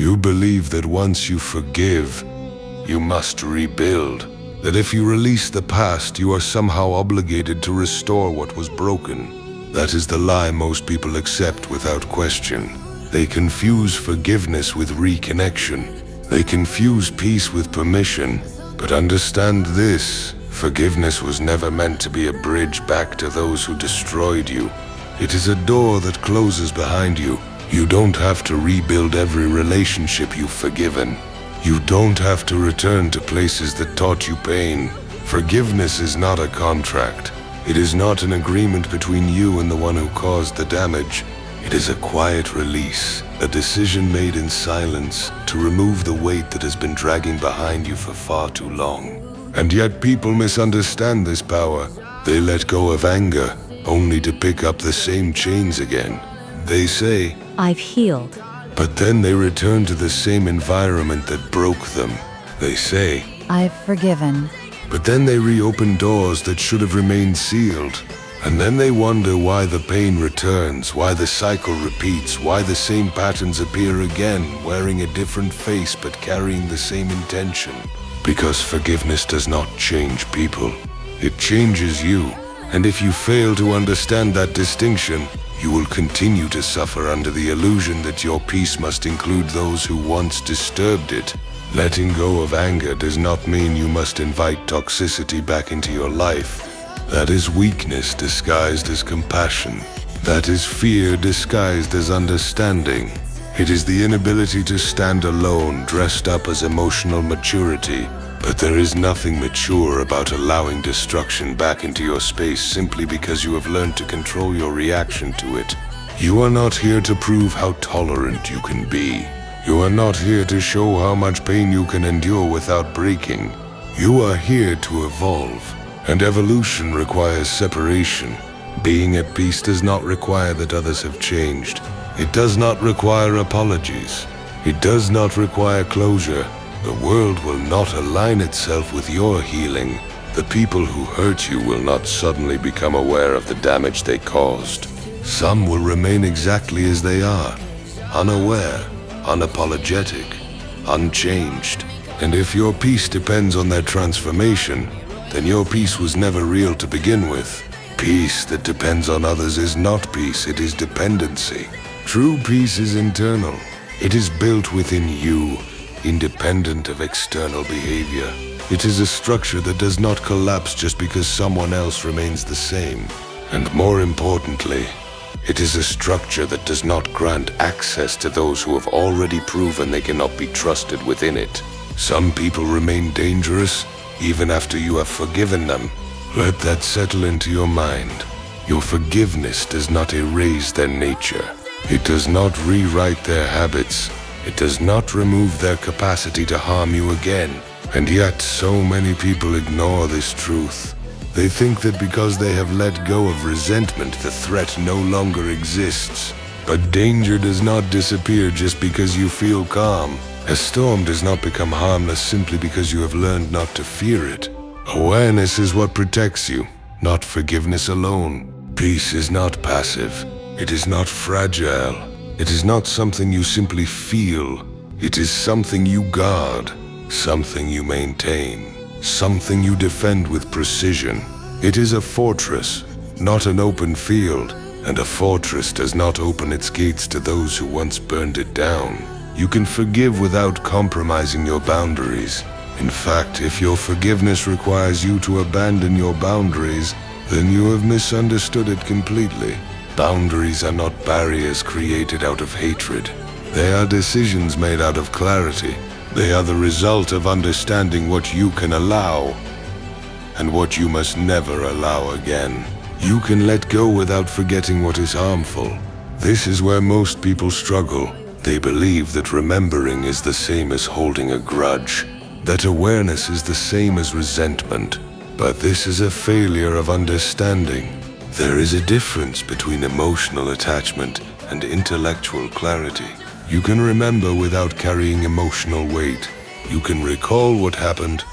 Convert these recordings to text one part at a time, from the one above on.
You believe that once you forgive, you must rebuild. That if you release the past, you are somehow obligated to restore what was broken. That is the lie most people accept without question. They confuse forgiveness with reconnection. They confuse peace with permission. But understand this, forgiveness was never meant to be a bridge back to those who destroyed you. It is a door that closes behind you. You don't have to rebuild every relationship you've forgiven. You don't have to return to places that taught you pain. Forgiveness is not a contract. It is not an agreement between you and the one who caused the damage. It is a quiet release, a decision made in silence to remove the weight that has been dragging behind you for far too long. And yet people misunderstand this power. They let go of anger, only to pick up the same chains again. They say, "I've healed." But then they return to the same environment that broke them. They say, "I've forgiven." But then they reopen doors that should have remained sealed. And then they wonder why the pain returns, why the cycle repeats, why the same patterns appear again, wearing a different face but carrying the same intention. Because forgiveness does not change people. It changes you. And if you fail to understand that distinction, you will continue to suffer under the illusion that your peace must include those who once disturbed it. Letting go of anger does not mean you must invite toxicity back into your life. That is weakness disguised as compassion. That is fear disguised as understanding. It is the inability to stand alone dressed up as emotional maturity. But there is nothing mature about allowing destruction back into your space simply because you have learned to control your reaction to it. You are not here to prove how tolerant you can be. You are not here to show how much pain you can endure without breaking. You are here to evolve. And evolution requires separation. Being at peace does not require that others have changed. It does not require apologies. It does not require closure. The world will not align itself with your healing. The people who hurt you will not suddenly become aware of the damage they caused. Some will remain exactly as they are, unaware, unapologetic, unchanged. And if your peace depends on their transformation, then your peace was never real to begin with. Peace that depends on others is not peace, it is dependency. True peace is internal. It is built within you, independent of external behavior. It is a structure that does not collapse just because someone else remains the same. And more importantly, it is a structure that does not grant access to those who have already proven they cannot be trusted within it. Some people remain dangerous even after you have forgiven them. Let that settle into your mind. Your forgiveness does not erase their nature. It does not rewrite their habits. It does not remove their capacity to harm you again. And yet so many people ignore this truth. They think that because they have let go of resentment, the threat no longer exists. But danger does not disappear just because you feel calm. A storm does not become harmless simply because you have learned not to fear it. Awareness is what protects you, not forgiveness alone. Peace is not passive. It is not fragile. It is not something you simply feel. It is something you guard, something you maintain, something you defend with precision. It is a fortress, not an open field, and a fortress does not open its gates to those who once burned it down. You can forgive without compromising your boundaries. In fact, if your forgiveness requires you to abandon your boundaries, then you have misunderstood it completely. Boundaries are not barriers created out of hatred. They are decisions made out of clarity. They are the result of understanding what you can allow and what you must never allow again. You can let go without forgetting what is harmful. This is where most people struggle. They believe that remembering is the same as holding a grudge, that awareness is the same as resentment. But this is a failure of understanding. There is a difference between emotional attachment and intellectual clarity. You can remember without carrying emotional weight. You can recall what happened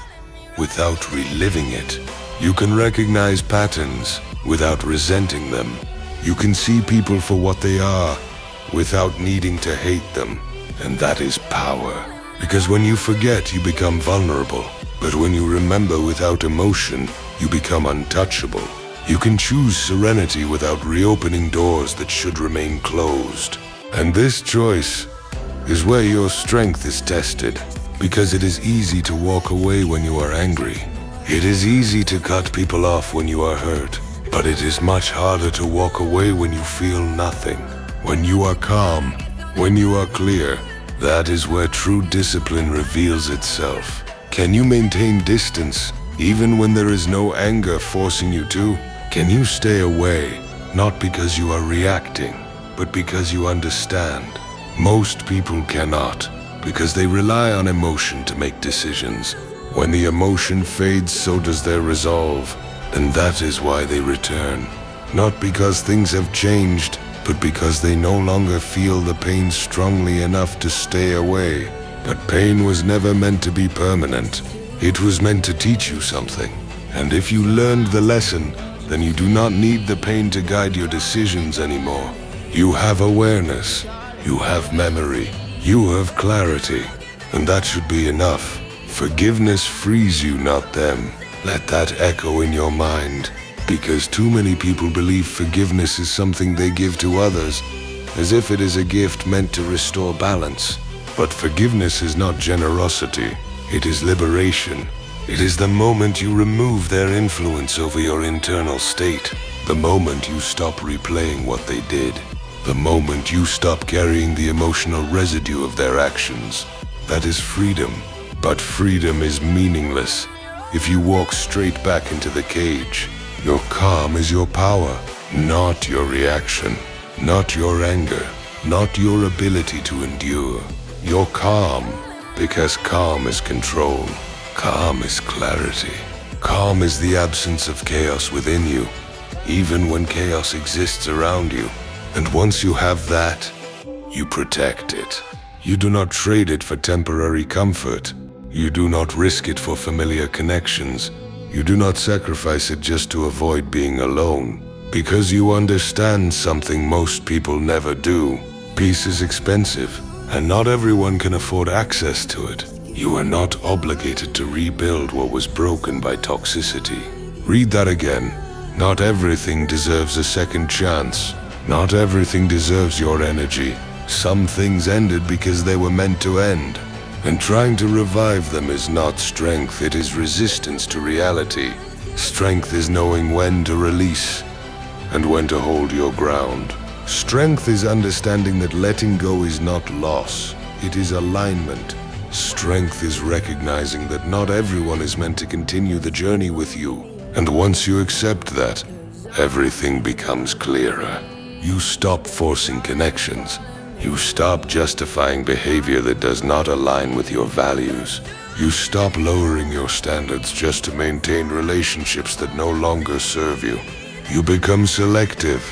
without reliving it. You can recognize patterns without resenting them. You can see people for what they are without needing to hate them. and that is power. Because when you forget, you become vulnerable. But when you remember without emotion, you become untouchable. You can choose serenity without reopening doors that should remain closed. And this choice is where your strength is tested. Because it is easy to walk away when you are angry. It is easy to cut people off when you are hurt. But it is much harder to walk away when you feel nothing. When you are calm, when you are clear, that is where true discipline reveals itself. Can you maintain distance even when there is no anger forcing you to? Can you stay away, not because you are reacting, but because you understand? Most people cannot, because they rely on emotion to make decisions. When the emotion fades, so does their resolve, and that is why they return. Not because things have changed, but because they no longer feel the pain strongly enough to stay away. But pain was never meant to be permanent. It was meant to teach you something. And if you learned the lesson, then you do not need the pain to guide your decisions anymore. You have awareness, you have memory, you have clarity, and that should be enough. Forgiveness frees you, not them. Let that echo in your mind, because too many people believe forgiveness is something they give to others, as if it is a gift meant to restore balance. But forgiveness is not generosity, it is liberation. It is the moment you remove their influence over your internal state, the moment you stop replaying what they did, the moment you stop carrying the emotional residue of their actions. That is freedom, but freedom is meaningless if you walk straight back into the cage. Your calm is your power, not your reaction, not your anger, not your ability to endure. You're calm because calm is control. Calm is clarity. Calm is the absence of chaos within you, even when chaos exists around you. And once you have that, you protect it. You do not trade it for temporary comfort. You do not risk it for familiar connections. You do not sacrifice it just to avoid being alone. Because you understand something most people never do. Peace is expensive, and not everyone can afford access to it. You are not obligated to rebuild what was broken by toxicity. Read that again. Not everything deserves a second chance. Not everything deserves your energy. Some things ended because they were meant to end. And trying to revive them is not strength, it is resistance to reality. Strength is knowing when to release and when to hold your ground. Strength is understanding that letting go is not loss, it is alignment. Strength is recognizing that not everyone is meant to continue the journey with you. And once you accept that, everything becomes clearer. You stop forcing connections. You stop justifying behavior that does not align with your values. You stop lowering your standards just to maintain relationships that no longer serve you. You become selective,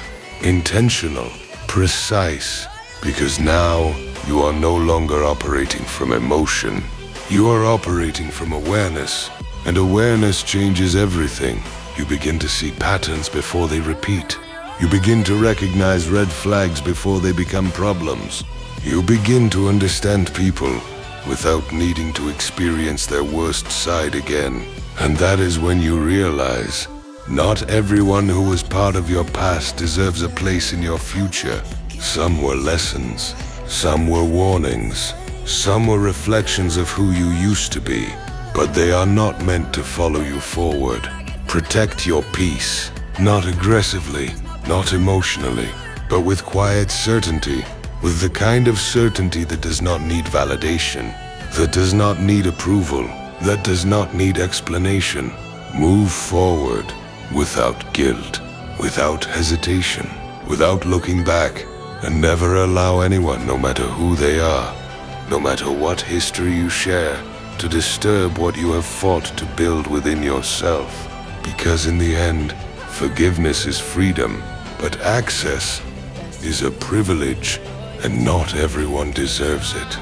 intentional, precise, because now you are no longer operating from emotion. You are operating from awareness, and awareness changes everything. You begin to see patterns before they repeat. You begin to recognize red flags before they become problems. You begin to understand people without needing to experience their worst side again. And that is when you realize not everyone who was part of your past deserves a place in your future. Some were lessons, some were warnings, some were reflections of who you used to be, but they are not meant to follow you forward. Protect your peace, not aggressively, not emotionally, but with quiet certainty, with the kind of certainty that does not need validation, that does not need approval, that does not need explanation. Move forward without guilt, without hesitation, without looking back, and never allow anyone, no matter who they are, no matter what history you share, to disturb what you have fought to build within yourself. Because in the end, forgiveness is freedom, but access is a privilege, and not everyone deserves it.